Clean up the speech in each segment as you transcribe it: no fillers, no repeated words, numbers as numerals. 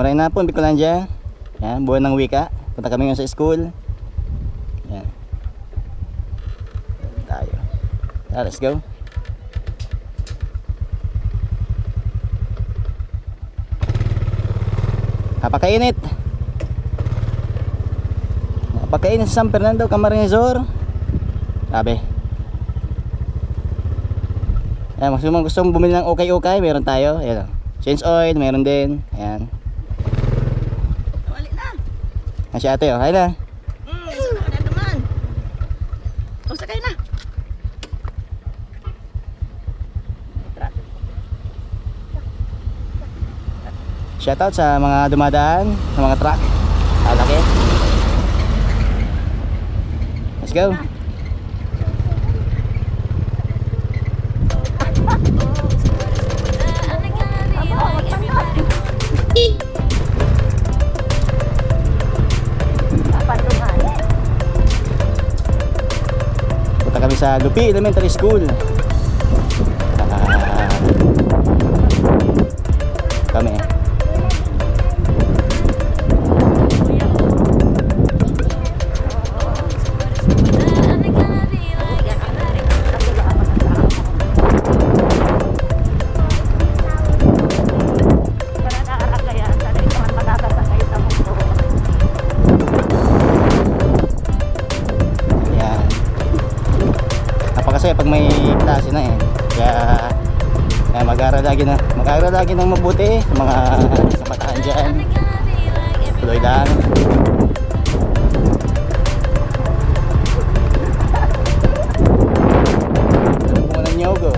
Maray na po, Bicolandia. Yan, buwan ng wika. Punta kami ngayon sa school. Yan. Tayo. Let's go. Napakainit. Napakainit sa San Fernando, Camarines Sur. Sabi. Ayan, mas gusto mong bumili ng okay, meron tayo. Ayan. Change oil, meron din. Ayan. Wali na. Ayan si ate, oh. Hay na. Sakay na naman. O, sakay na. Shoutout sa mga dumadaan, sa mga truck. Laki. Let's go. Punta kami sa Lupi Elementary School. Kami. Kasi pag may klase na kaya mag-aaral lagi ng mabuti sa mga kabataan dyan. Tuloy lang. Muna Nyogo.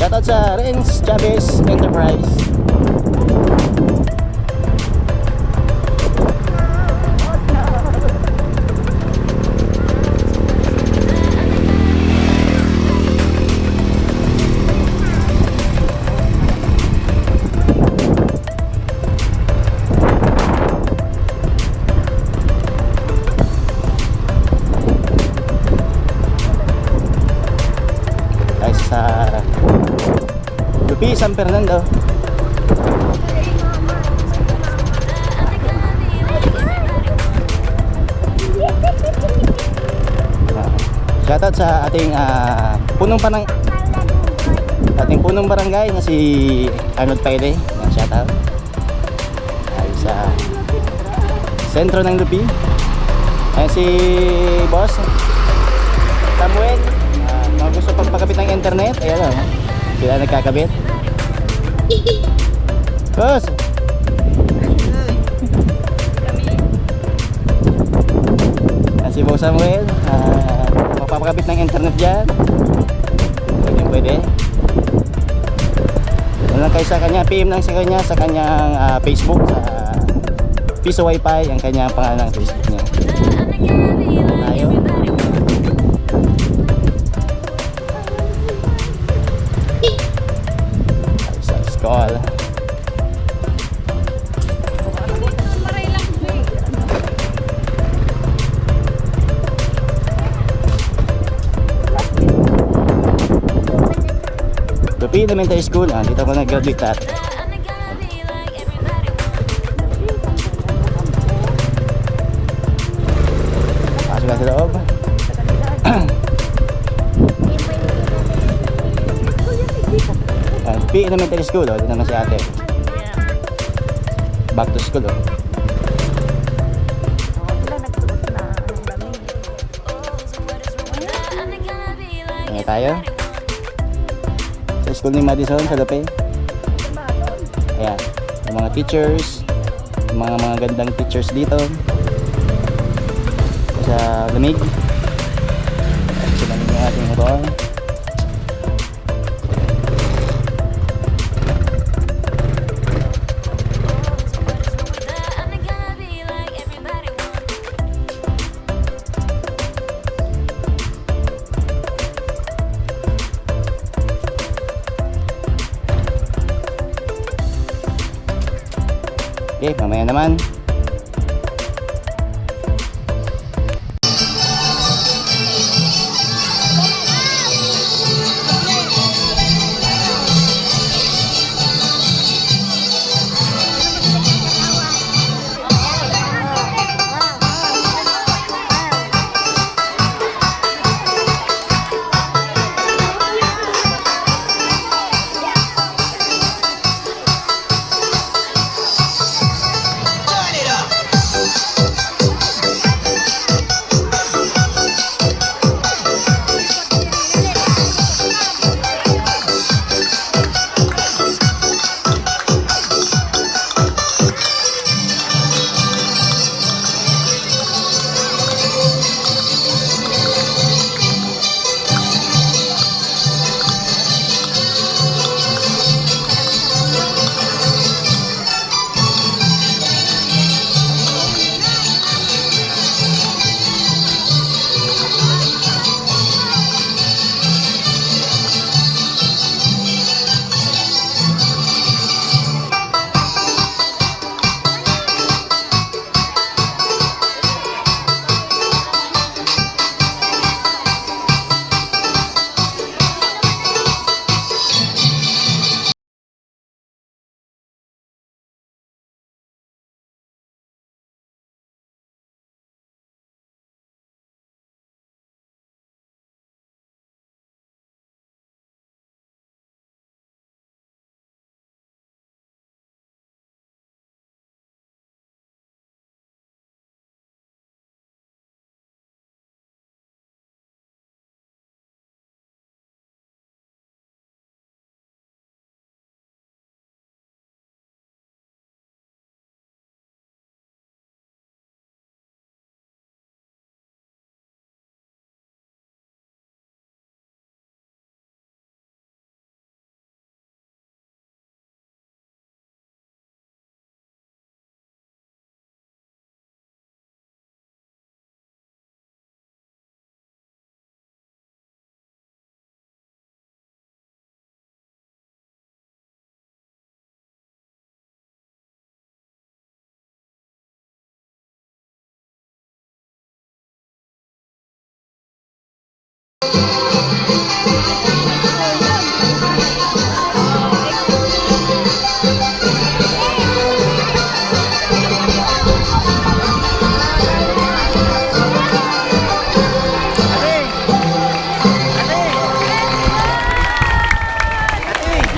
Shoutout sa Renz Chavez Enterprise. Sa Lupi, San Fernando. Shoutout sa ating punong barangay na si Arnold Paide. Shoutout ay sa sentro ng Lupi. Ayan si Boss Samuel. Gusto pagpakabit ng internet, ayan o. Sila nagkakabit. Boss! Si Boss Samuel, magpapakabit ng internet dyan. Pwede. Ano lang kayo sa kanya, PM lang sa kanya sa kanyang Facebook, sa Piso Wi-Fi, ang kanyang pangalan ng Facebook niya. Tayo. Call. Lupi Elementary School, dito ako nag-graduate at pasok na sa loob. Lupi Elementary School, dito naman si ate. Back to school, Ayan tayo sa school ni Madison sa Lupi. Ayan, yung mga teachers, yung mga gandang teachers dito sa lamig. Sila yung ating motor. Okay, mamaya naman.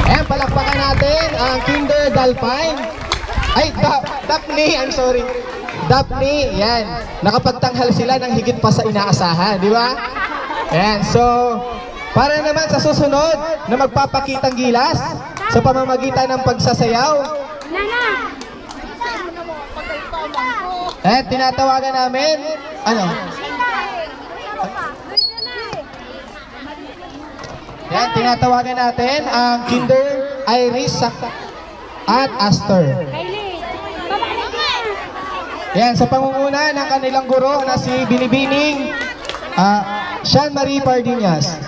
Ayan, palakpakan natin ang Kinder Dalpine. Ay, Daphne, I'm sorry. Daphne, yan. Nakapagtanghal sila ng higit pa sa inaasahan, di ba? Ayan, so, para naman sa susunod na magpapakitang gilas sa pamamagitan ng pagsasayaw. Ayan, tinatawagan namin, ano? Ayan, tinatawagan natin ang Kinder, Iris, at Astor. Yan, sa pangunguna ng kanilang guro na si Binibining Sean Marie Pardinas.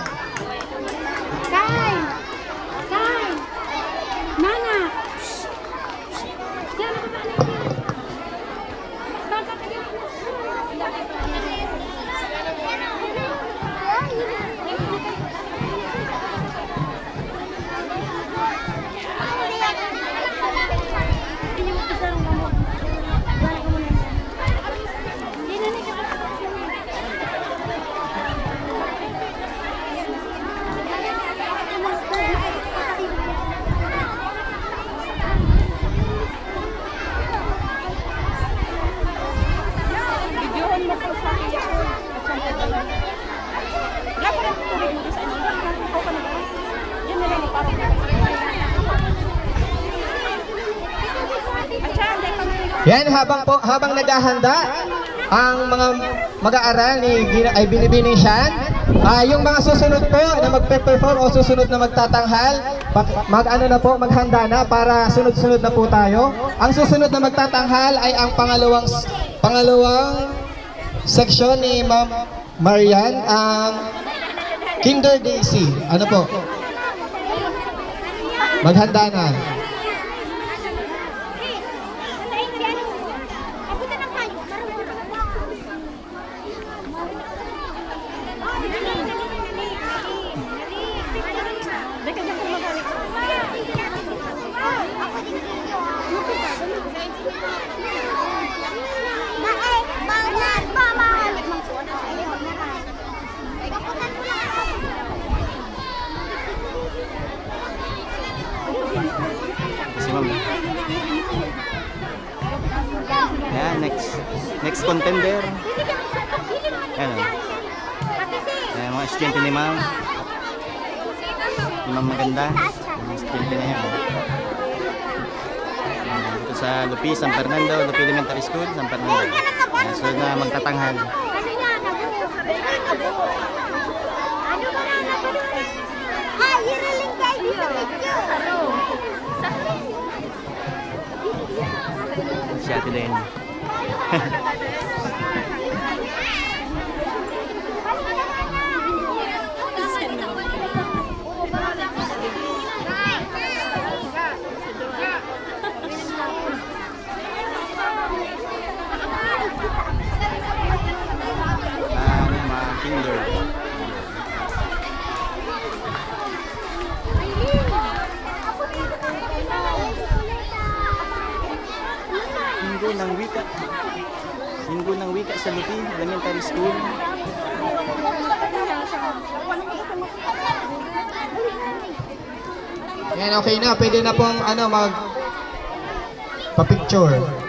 Yan, habang naghahanda ang mga mag-aaral ni Binibining Sean, yung mga susunod po na magpe-perform o susunod na magtatanghal, maghanda na para sunod-sunod na po tayo. Ang susunod na magtatanghal ay ang pangalawang section ni Ma'am Marian, ang Kinder Daisy. Ano po? Maghanda na. Si Ma'am. Ayan, next contender. Ayan o. Ayan, mga estudyante ni Ma'am. Ma'am maganda. Mga estudyante na yan. Dito sa Lupi, San Fernando, Lupi Elementary School, San Fernando. Ayan, so na magtatanghal. Si Ate din. Mga Kinder. Linggo ng wika sa Lupi Elementary School. Yan, okay na. Pwede na pong pa-picture.